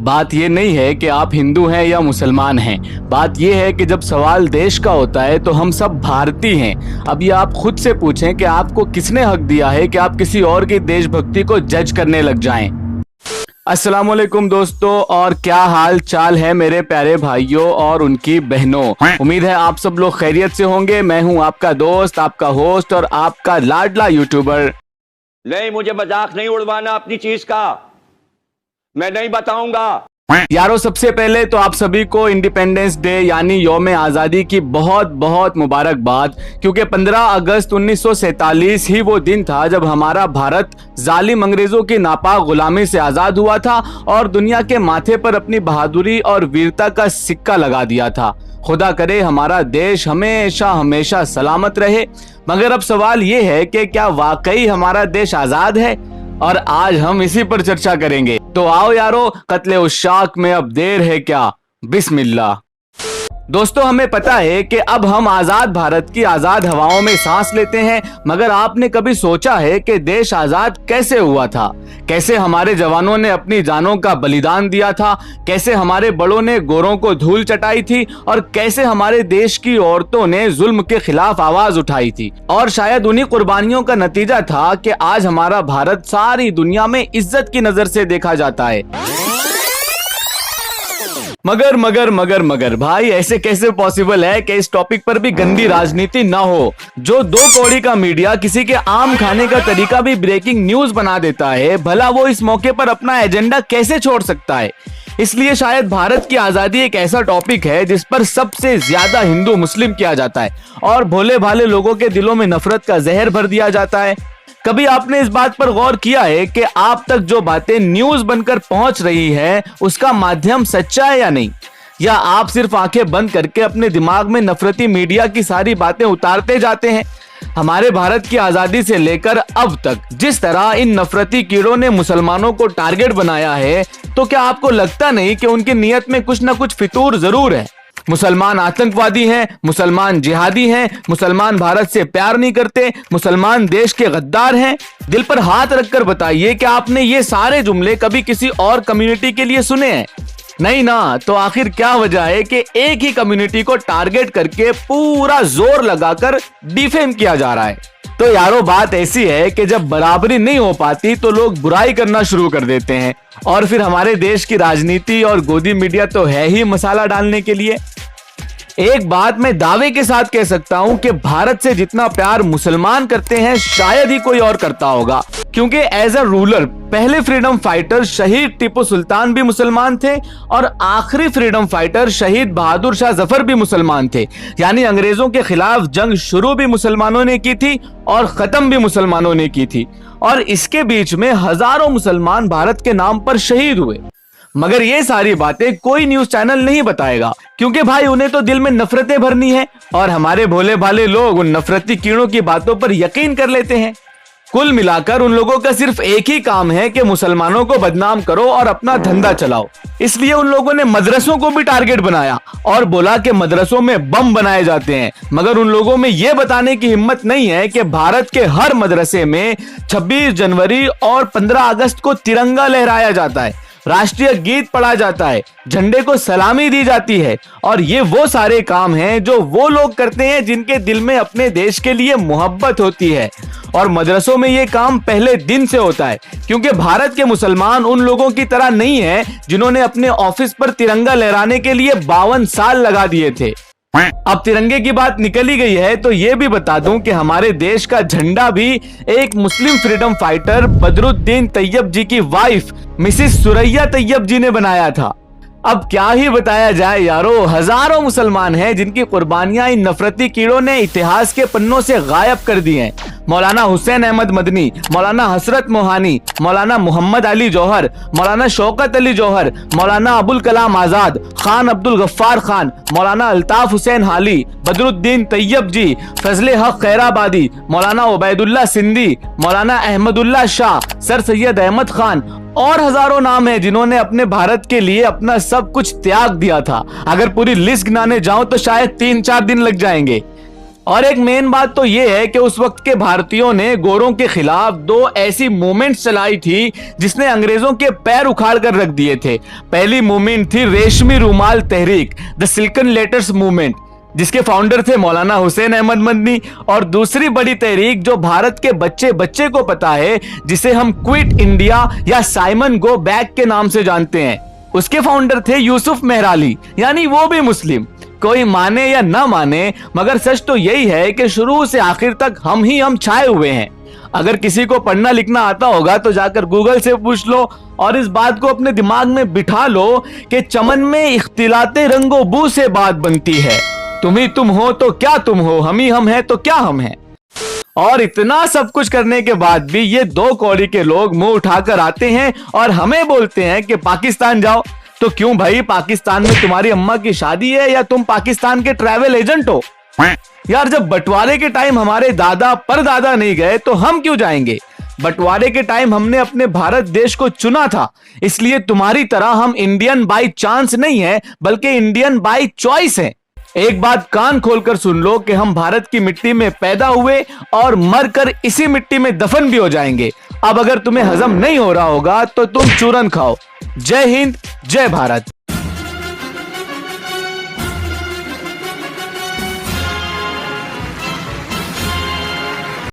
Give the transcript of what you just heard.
बात ये नहीं है कि आप हिंदू हैं या मुसलमान हैं, बात ये है कि जब सवाल देश का होता है तो हम सब भारतीय हैं। अब ये आप खुद से पूछें कि आपको किसने हक दिया है कि आप किसी और की देशभक्ति को जज करने लग जाएं। अस्सलाम वालेकुम दोस्तों, और क्या हाल चाल है मेरे प्यारे भाइयों और उनकी बहनों। उम्मीद है आप सब लोग खैरियत से होंगे। मैं हूं आपका दोस्त, आपका होस्ट और आपका लाडला यूट्यूबर। नहीं, मुझे मजाक नहीं उड़वाना अपनी चीज का, मैं नहीं बताऊंगा। यारों, सबसे पहले तो आप सभी को इंडिपेंडेंस डे यानी यौम आज़ादी की बहुत बहुत मुबारकबाद, क्योंकि 15 अगस्त 1947 ही वो दिन था जब हमारा भारत जालिम अंग्रेजों की नापाक गुलामी से आज़ाद हुआ था और दुनिया के माथे पर अपनी बहादुरी और वीरता का सिक्का लगा दिया था। खुदा करे हमारा देश हमेशा हमेशा सलामत रहे। मगर अब सवाल ये है कि क्या वाकई हमारा देश आज़ाद है, और आज हम इसी पर चर्चा करेंगे। तो आओ यारो, कत्ले उश्शाक में अब देर है क्या, बिस्मिल्लाह। दोस्तों, हमें पता है कि अब हम आजाद भारत की आजाद हवाओं में सांस लेते हैं, मगर आपने कभी सोचा है कि देश आजाद कैसे हुआ था? कैसे हमारे जवानों ने अपनी जानों का बलिदान दिया था, कैसे हमारे बड़ों ने गोरों को धूल चटाई थी, और कैसे हमारे देश की औरतों ने जुल्म के खिलाफ आवाज उठाई थी। और शायद उन्हीं कुर्बानियों का नतीजा था कि आज हमारा भारत सारी दुनिया में इज्जत की नजर से देखा जाता है। मगर मगर मगर मगर भाई, ऐसे कैसे पॉसिबल है कि इस टॉपिक पर भी गंदी राजनीति ना हो? जो दो कौड़ी का मीडिया किसी के आम खाने का तरीका भी ब्रेकिंग न्यूज बना देता है, भला वो इस मौके पर अपना एजेंडा कैसे छोड़ सकता है? इसलिए शायद भारत की आजादी एक ऐसा टॉपिक है जिस पर सबसे ज्यादा हिंदू मुस्लिम किया जाता है और भोले भाले लोगों के दिलों में नफरत का जहर भर दिया जाता है। कभी आपने इस बात पर गौर किया है कि आप तक जो बातें न्यूज बनकर पहुंच रही है उसका माध्यम सच्चा है या नहीं? या आप सिर्फ आंखें बंद करके अपने दिमाग में नफरती मीडिया की सारी बातें उतारते जाते हैं? हमारे भारत की आजादी से लेकर अब तक जिस तरह इन नफरती कीड़ों ने मुसलमानों को टारगेट बनाया है, तो क्या आपको लगता नहीं कि उनकी नीयत में कुछ ना कुछ फितूर जरूर है? मुसलमान आतंकवादी हैं, मुसलमान जिहादी हैं, मुसलमान भारत से प्यार नहीं करते, मुसलमान देश के गद्दार हैं। दिल पर हाथ रखकर बताइए कि आपने ये सारे जुमले कभी किसी और कम्युनिटी के लिए सुने हैं? नहीं ना। तो आखिर क्या वजह है कि एक ही कम्युनिटी को टारगेट करके पूरा जोर लगाकर डिफेम किया जा रहा है? तो यारों, बात ऐसी है कि जब बराबरी नहीं हो पाती तो लोग बुराई करना शुरू कर देते हैं, और फिर हमारे देश की राजनीति और गोदी मीडिया तो है ही मसाला डालने के लिए। एक बात मैं दावे के साथ कह सकता हूं कि भारत से जितना प्यार मुसलमान करते हैं शायद ही कोई और करता होगा, क्योंकि एज अ रूलर पहले फ्रीडम फाइटर शहीद टीपू सुल्तान भी मुसलमान थे और आखिरी फ्रीडम फाइटर शहीद बहादुर शाह जफर भी मुसलमान थे। यानी अंग्रेजों के खिलाफ जंग शुरू भी मुसलमानों ने की थी और खत्म भी मुसलमानों ने की थी, और इसके बीच में हजारों मुसलमान भारत के नाम पर शहीद हुए। मगर ये सारी बातें कोई न्यूज चैनल नहीं बताएगा, क्योंकि भाई उन्हें तो दिल में नफरतें भरनी है, और हमारे भोले भाले लोग उन नफरती कीड़ों की बातों पर यकीन कर लेते हैं। कुल मिलाकर उन लोगों का सिर्फ एक ही काम है कि मुसलमानों को बदनाम करो और अपना धंधा चलाओ। इसलिए उन लोगों ने मदरसों को भी टारगेट बनाया और बोला कि मदरसों में बम बनाए जाते हैं। मगर उन लोगों में यह बताने की हिम्मत नहीं है कि भारत के हर मदरसे में 26 जनवरी और 15 अगस्त को तिरंगा लहराया जाता है, राष्ट्रीय गीत पढ़ा जाता है, झंडे को सलामी दी जाती है। और ये वो सारे काम हैं जो वो लोग करते हैं जिनके दिल में अपने देश के लिए मोहब्बत होती है। और मदरसों में ये काम पहले दिन से होता है, क्योंकि भारत के मुसलमान उन लोगों की तरह नहीं है जिन्होंने अपने ऑफिस पर तिरंगा लहराने के लिए 52 साल लगा दिए थे। अब तिरंगे की बात निकल ही गई है तो ये भी बता दूं कि हमारे देश का झंडा भी एक मुस्लिम फ्रीडम फाइटर बदरुद्दीन तैयब जी की वाइफ मिसिस सुरैया तैयब जी ने बनाया था। अब क्या ही बताया जाए यारो, हजारों मुसलमान हैं जिनकी कुर्बानियां इन नफरती कीड़ों ने इतिहास के पन्नों से गायब कर दी हैं। मौलाना हुसैन अहमद मदनी, मौलाना हसरत मोहानी, मौलाना मोहम्मद अली जौहर, मौलाना शौकत अली जौहर, मौलाना अबुल कलाम आजाद, खान अब्दुल गफ्फार खान, मौलाना अल्ताफ हुसैन हाली, बदरुद्दीन तैयब जी, फजले हक खैराबादी, मौलाना उबैदुल्ला सिंधी, मौलाना अहमदुल्ला शाह, सर सैयद अहमद खान और हजारों नाम हैं जिन्होंने अपने भारत के लिए अपना सब कुछ त्याग दिया था। अगर पूरी लिस्ट गिनाने जाऊं तो शायद 3-4 दिन लग जाएंगे। और एक मेन बात तो ये है कि उस वक्त के भारतीयों ने गोरों के खिलाफ 2 ऐसी मूवमेंट्स चलाई थी जिसने अंग्रेजों के पैर उखाड़ कर रख दिए थे। पहली मूवमेंट थी रेशमी रुमाल तहरीक, द सिल्कन लेटर्स मूवमेंट, जिसके फाउंडर थे मौलाना हुसैन अहमद मदनी। और दूसरी बड़ी तहरीक जो भारत के बच्चे बच्चे को पता है, जिसे हम क्विट इंडिया या साइमन गो बैक के नाम से जानते हैं, उसके फाउंडर थे यूसुफ मेहराली, यानी वो भी मुस्लिम। कोई माने या ना माने, मगर सच तो यही है कि शुरू से आखिर तक हम छाए हुए हैं। अगर किसी को पढ़ना लिखना आता होगा तो जाकर गूगल से पूछ लो और इस बात को अपने दिमाग में बिठा लो कि चमन में इख्तिलाते रंगो बू से बात बनती है। तुम ही तुम हो तो क्या तुम हो, हम ही हम हैं तो क्या हम हैं। और इतना सब कुछ करने के बाद भी ये 2 कौड़ी के लोग मुंह उठाकर आते हैं और हमें बोलते हैं कि पाकिस्तान जाओ। तो क्यों भाई, पाकिस्तान में तुम्हारी अम्मा की शादी है या तुम पाकिस्तान के ट्रैवल एजेंट हो? यार, जब बंटवारे के टाइम हमारे दादा परदादा नहीं गए तो हम क्यों जाएंगे? बंटवारे के टाइम हमने अपने भारत देश को चुना था, इसलिए तुम्हारी तरह हम इंडियन बाय चांस नहीं है बल्कि इंडियन बाय चॉइस है। एक बात कान खोलकर सुन लो कि हम भारत की मिट्टी में पैदा हुए और मरकर इसी मिट्टी में दफन भी हो जाएंगे। अब अगर तुम्हें हजम नहीं हो रहा होगा तो तुम चूरन खाओ। जय हिंद, जय भारत।